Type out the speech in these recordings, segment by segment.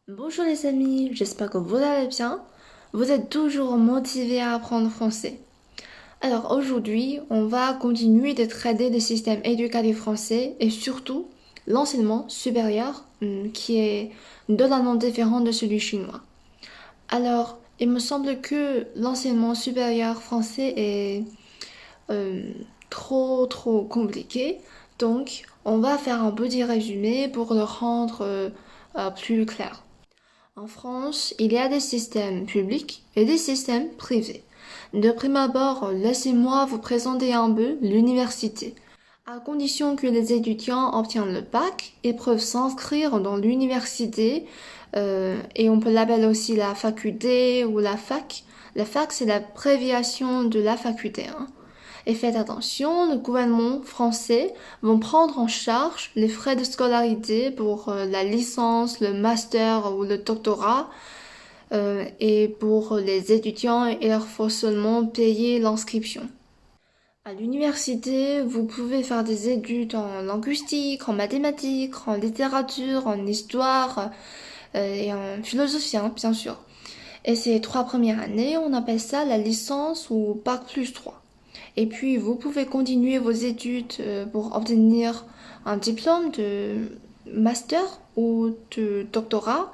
Bonjour les amis, j'espère que vous allez bien. Vous êtes toujours motivés à apprendre français. Alors aujourd'hui, on va continuer de traiter le système éducatif français et surtout l'enseignement supérieur qui est totalement différent de celui chinois. Alors, il me semble que l'enseignement supérieur français est euh, trop compliqué. Donc, on va faire un petit résumé pour le rendre plus clair. En France, il y a des systèmes publics et des systèmes privés. De prime abord, laissez-moi vous présenter un peu l'université. À condition que les étudiants obtiennent le bac, ils peuvent s'inscrire dans l'université et on peut l'appeler aussi la faculté ou la fac. La fac, c'est l'abréviation de la faculté, hein. Et faites attention, le gouvernement français va prendre en charge les frais de scolarité pour la licence, le master ou le doctorat. Et pour les étudiants, il leur faut seulement payer l'inscription. À l'université, vous pouvez faire des études en linguistique, en mathématiques, en littérature, en histoire et en philosophie, hein, bien sûr. Et ces 3 premières années, on appelle ça la licence ou bac+3. Et puis, vous pouvez continuer vos études pour obtenir un diplôme de master ou de doctorat.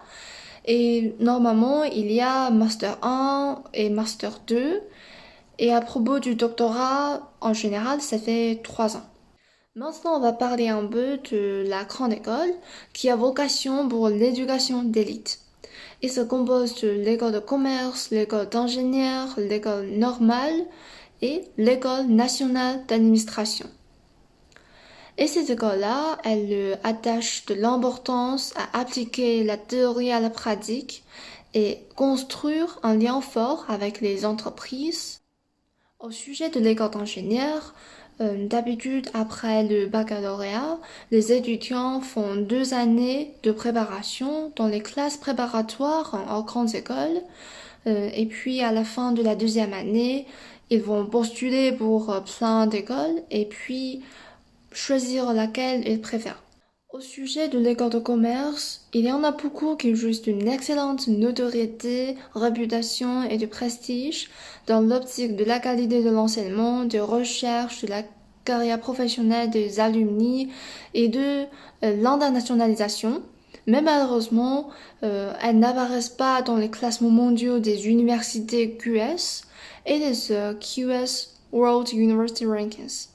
Et normalement, il y a master 1 et master 2. Et à propos du doctorat, en général, ça fait 3 ans. Maintenant, on va parler un peu de la grande école qui a vocation pour l'éducation d'élite. Il se compose de l'école de commerce, l'école d'ingénieur, l'école normale et l'école nationale d'administration. Et cette école-là, elle attache de l'importance à appliquer la théorie à la pratique et construire un lien fort avec les entreprises. Au sujet de l'école d'ingénieur, d'habitude, après le baccalauréat, les étudiants font 2 années de préparation dans les classes préparatoires en grandes écoles. Et puis, à la fin de la deuxième année, ils vont postuler pour plein d'écoles et puis choisir laquelle ils préfèrent. Au sujet de l'école de commerce, il y en a beaucoup qui jouissent d'une excellente notoriété, réputation et de prestige dans l'optique de la qualité de l'enseignement, de recherche, de la carrière professionnelle des alumni et de l'internationalisation. Mais malheureusement, elles n'apparaissent pas dans les classements mondiaux des universités QS et des QS World University Rankings.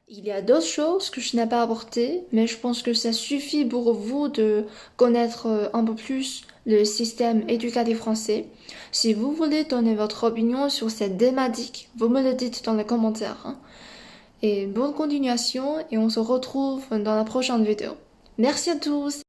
Il y a d'autres choses que je n'ai pas apportées, mais je pense que ça suffit pour vous de connaître un peu plus le système éducatif français. Si vous voulez donner votre opinion sur cette thématique, vous me le dites dans les commentaires, hein. Et bonne continuation et on se retrouve dans la prochaine vidéo. Merci à tous!